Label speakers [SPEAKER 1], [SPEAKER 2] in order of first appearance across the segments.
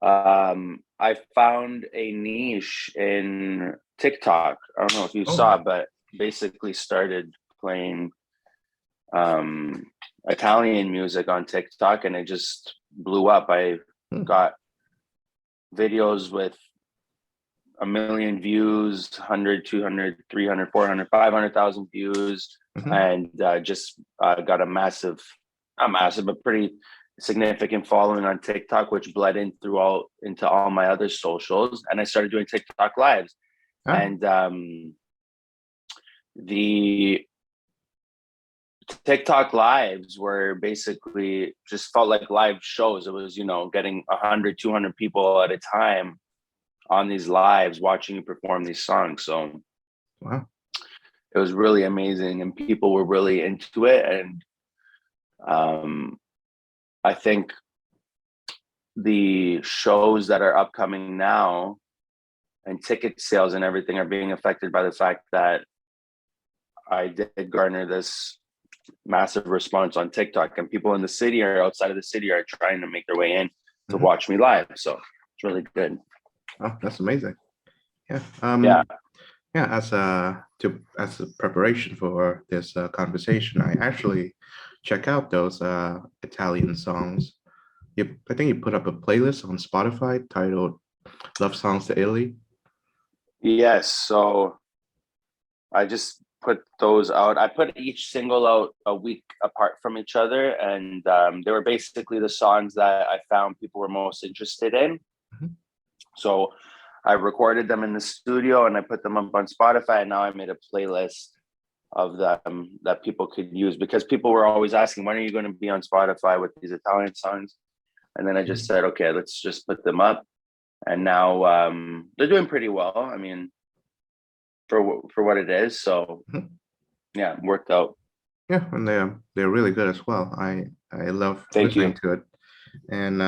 [SPEAKER 1] I found a niche in TikTok. I don't know if you
[SPEAKER 2] Oh,
[SPEAKER 1] saw, but basically started playing um, Italian music on TikTok, and it just blew up. I
[SPEAKER 2] hmm,
[SPEAKER 1] got videos with a million views, 100, 200, 300, 400, 500,000 views,
[SPEAKER 2] mhm.
[SPEAKER 1] and just got a massive, not massive, but pretty significant following on TikTok, which bled in through all into all my other socials. And I started doing TikTok lives.
[SPEAKER 2] Ah,
[SPEAKER 1] And the TikTok lives were basically just felt like live shows. It was, getting 100, 200 people at a time on these lives watching you perform these songs. So
[SPEAKER 2] wow.
[SPEAKER 1] it was really amazing and people were really into it. And um, I think the shows that are upcoming now and ticket sales and everything are being affected by the fact that I did garner this massive response on TikTok, and people in the city or outside of the city are trying to make their way in to
[SPEAKER 2] Mhm.
[SPEAKER 1] watch me live. So it's really good.
[SPEAKER 2] Oh, that's amazing. Yeah.
[SPEAKER 1] Yeah.
[SPEAKER 2] Yeah. As a preparation for this conversation, I actually check out those Italian songs. I think you put up a playlist on Spotify titled "Love Songs to Italy."
[SPEAKER 1] Yes. So I just put those out. I put each single out a week apart from each other, and they were basically the songs that I found people were most interested in.
[SPEAKER 2] Mhm.
[SPEAKER 1] So I recorded them in the studio and I put them up on Spotify. And now I made a playlist of them that people could use because people were always asking, when are you going to be on Spotify with these Italian songs? And then I just said, okay, let's just put them up. And now they're doing pretty well. I mean, for what it is. So
[SPEAKER 2] Mhm.
[SPEAKER 1] yeah, worked out.
[SPEAKER 2] Yeah, and they're really good as well. I love
[SPEAKER 1] Thank
[SPEAKER 2] listening
[SPEAKER 1] you.
[SPEAKER 2] to it. And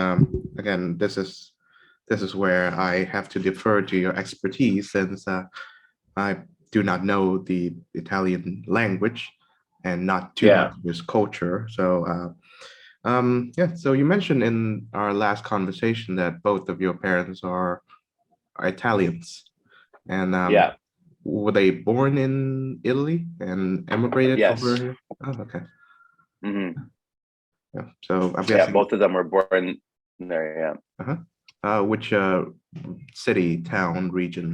[SPEAKER 2] again, this is where I have to defer to your expertise since I do not know the Italian language and not too much
[SPEAKER 1] Yeah.
[SPEAKER 2] of its culture. So yeah, so you mentioned in our last conversation that both of your parents are Italians. And
[SPEAKER 1] Yeah.
[SPEAKER 2] were they born in Italy and emigrated over
[SPEAKER 1] Yes.
[SPEAKER 2] here? Oh, okay.
[SPEAKER 1] Hmm.
[SPEAKER 2] Yeah. So I'm
[SPEAKER 1] Yeah.
[SPEAKER 2] guessing,
[SPEAKER 1] Both of them were born there. Yeah.
[SPEAKER 2] uh-huh. Which city, town, region?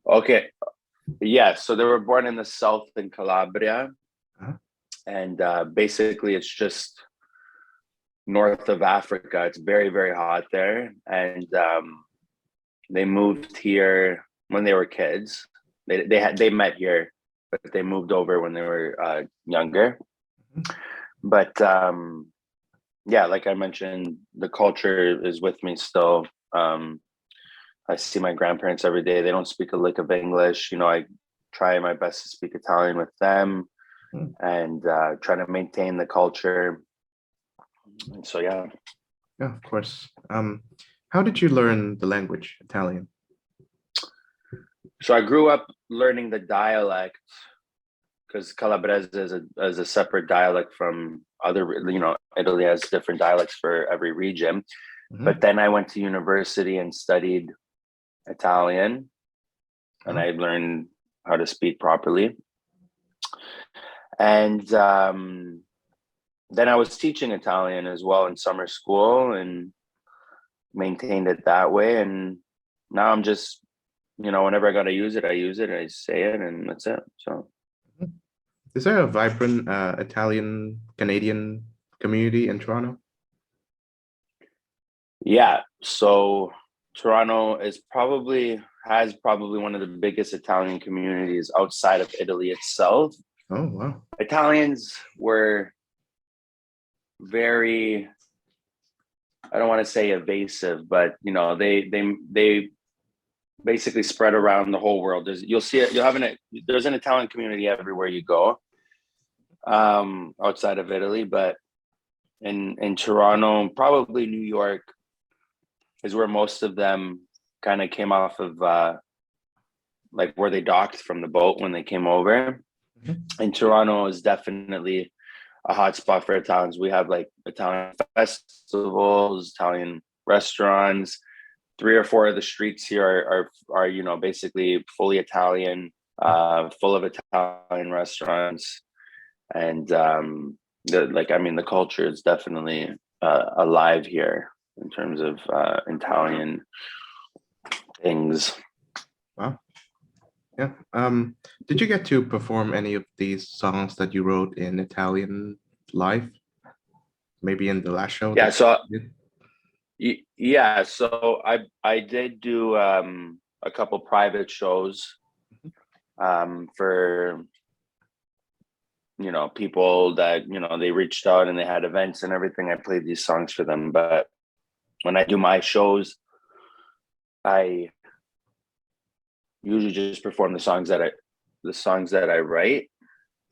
[SPEAKER 1] Okay. Yeah. So they were born in the south in Calabria.
[SPEAKER 2] Uh-huh.
[SPEAKER 1] And basically, it's just north of Africa. It's very, very hot there. And they moved here when they were kids. They met here, but they moved over when they were younger. But yeah, like I mentioned, the culture is with me still. Um, I see my grandparents every day. They don't speak a lick of English. I try my best to speak Italian with them
[SPEAKER 2] Mhm.
[SPEAKER 1] and try to maintain the culture. And so yeah.
[SPEAKER 2] Yeah, of course. How did you learn the language, Italian?
[SPEAKER 1] So I grew up learning the dialect because Calabrese is a separate dialect from other, Italy has different dialects for every region. But
[SPEAKER 2] Mhm.
[SPEAKER 1] then I went to university and studied Italian and
[SPEAKER 2] Uh-huh.
[SPEAKER 1] I learned how to speak properly. And then I was teaching Italian as well in summer school and maintained it that way. And now I'm just, whenever I got to use it, I use it, I say it, and that's it. So,
[SPEAKER 2] Mhm. Is there a vibrant Italian Canadian community in Toronto?
[SPEAKER 1] yeah. So Toronto has probably one of the biggest Italian communities outside of Italy itself.
[SPEAKER 2] Oh, wow.
[SPEAKER 1] Italians were very, I don't want to say evasive, but they basically spread around the whole world. You'll see it. There's an Italian community everywhere you go, outside of Italy, but in Toronto, probably New York is where most of them kind of came off of, like where they docked from the boat when they came over.
[SPEAKER 2] Mhm.
[SPEAKER 1] And Toronto is definitely a hot spot for Italians. We have like Italian festivals, Italian restaurants. three or four of the streets here are basically fully Italian, full of Italian restaurants, and the culture is definitely alive here in terms of Italian things.
[SPEAKER 2] Wow. Yeah. Did you get to perform any of these songs that you wrote in Italian live? Maybe in the last show?
[SPEAKER 1] Yeah. So
[SPEAKER 2] you did?
[SPEAKER 1] yeah. So I did do a couple private shows for people that they reached out and they had events and everything. I played these songs for them, but when I do my shows, I usually just perform the songs that I write.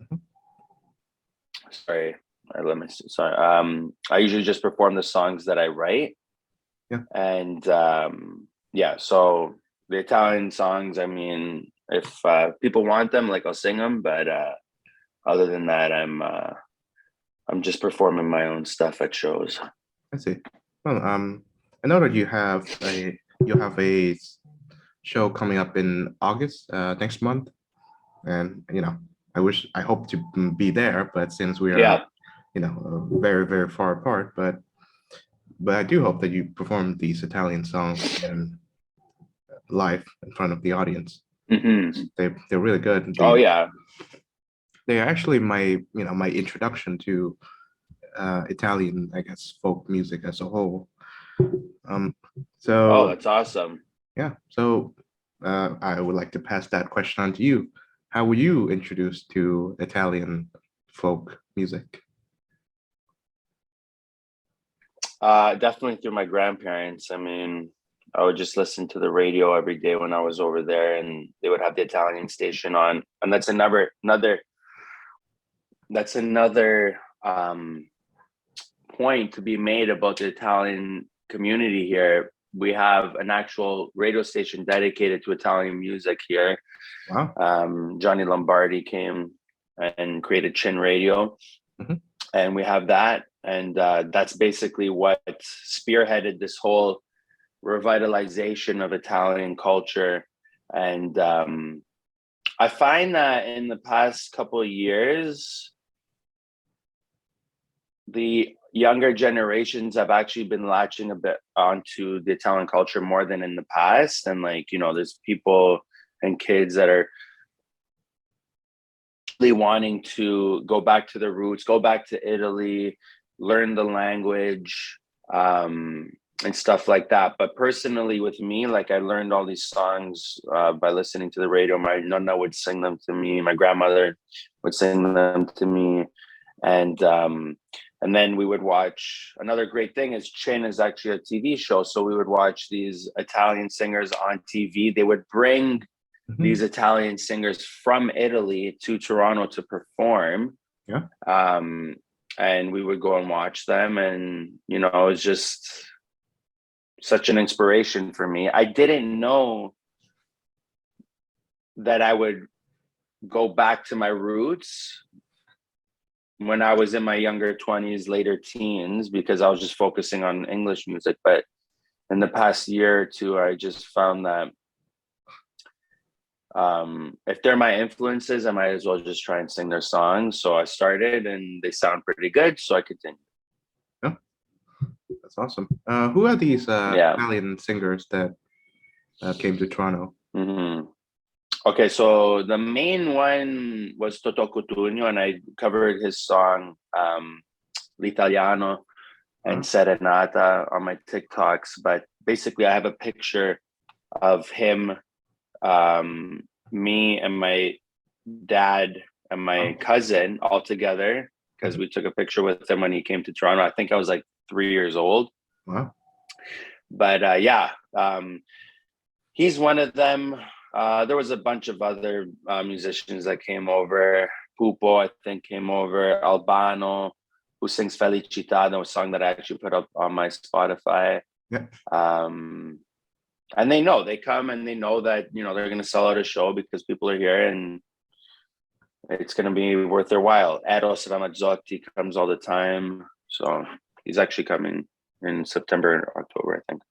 [SPEAKER 2] Mhm.
[SPEAKER 1] Sorry, I usually just perform the songs that I write.
[SPEAKER 2] Yeah.
[SPEAKER 1] And so the Italian songs, I mean, if people want them, like, I'll sing them, but other than that, I'm just performing my own stuff at shows.
[SPEAKER 2] I see. Well, I know that you'll have a show coming up in August, next month, and I hope to be there, but since we are
[SPEAKER 1] Yeah.
[SPEAKER 2] very very far apart, but I do hope that you perform these Italian songs in live in front of the audience.
[SPEAKER 1] Hmm.
[SPEAKER 2] They're really good.
[SPEAKER 1] Oh yeah.
[SPEAKER 2] They're actually my introduction to Italian, I guess, folk music as a whole.
[SPEAKER 1] Oh,
[SPEAKER 2] So
[SPEAKER 1] that's awesome.
[SPEAKER 2] yeah, so I would like to pass that question on to you. How were you introduced to Italian folk music?
[SPEAKER 1] Definitely through my grandparents. I mean, I would just listen to the radio every day when I was over there, and they would have the Italian station on. And that's another point to be made about the Italian community here. We have an actual radio station dedicated to Italian music here.
[SPEAKER 2] Wow.
[SPEAKER 1] Johnny Lombardi came and created Chin Radio,
[SPEAKER 2] Mhm.
[SPEAKER 1] and we have that. And that's basically what spearheaded this whole revitalization of Italian culture. And I find that in the past couple of years, the younger generations have actually been latching a bit onto the Italian culture more than in the past. And there's people and kids that are really wanting to go back to the roots, go back to Italy, learn the language, and stuff like that. But personally, with me, like, I learned all these songs by listening to the radio. My nonna would sing them to me. My grandmother would sing them to me, and then we would watch. Another great thing is Chin is actually a TV show, so we would watch these Italian singers on TV. They would bring
[SPEAKER 2] Mhm.
[SPEAKER 1] these Italian singers from Italy to Toronto to perform.
[SPEAKER 2] Yeah.
[SPEAKER 1] And we would go and watch them, and it was just such an inspiration for me. I didn't know that I would go back to my roots when I was in my younger 20s, later teens, because I was just focusing on English music. But in the past year or two, I just found that if they're my influences, I might as well just try and sing their songs. So I started, and they sound pretty good, so I continued.
[SPEAKER 2] Yeah, that's awesome. Who are these Italian singers that came to Toronto?
[SPEAKER 1] Mm-hmm. Okay, so the main one was Toto Cutugno, and I covered his song L'Italiano and Serenata on my TikToks. But basically, I have a picture of him, me and my dad and my cousin all together, because we took a picture with him when he came to Toronto. I think I was like 3 years old.
[SPEAKER 2] Wow.
[SPEAKER 1] But he's one of them. There was a bunch of other musicians that came over. Pupo, I think, came over. Albano, who sings Felicità, a song that I actually put up on my Spotify.
[SPEAKER 2] Yeah.
[SPEAKER 1] And they come and they know that, they're going to sell out a show because people are here and it's going to be worth their while. Eros Ramazzotti comes all the time. So he's actually coming in September and October, I think.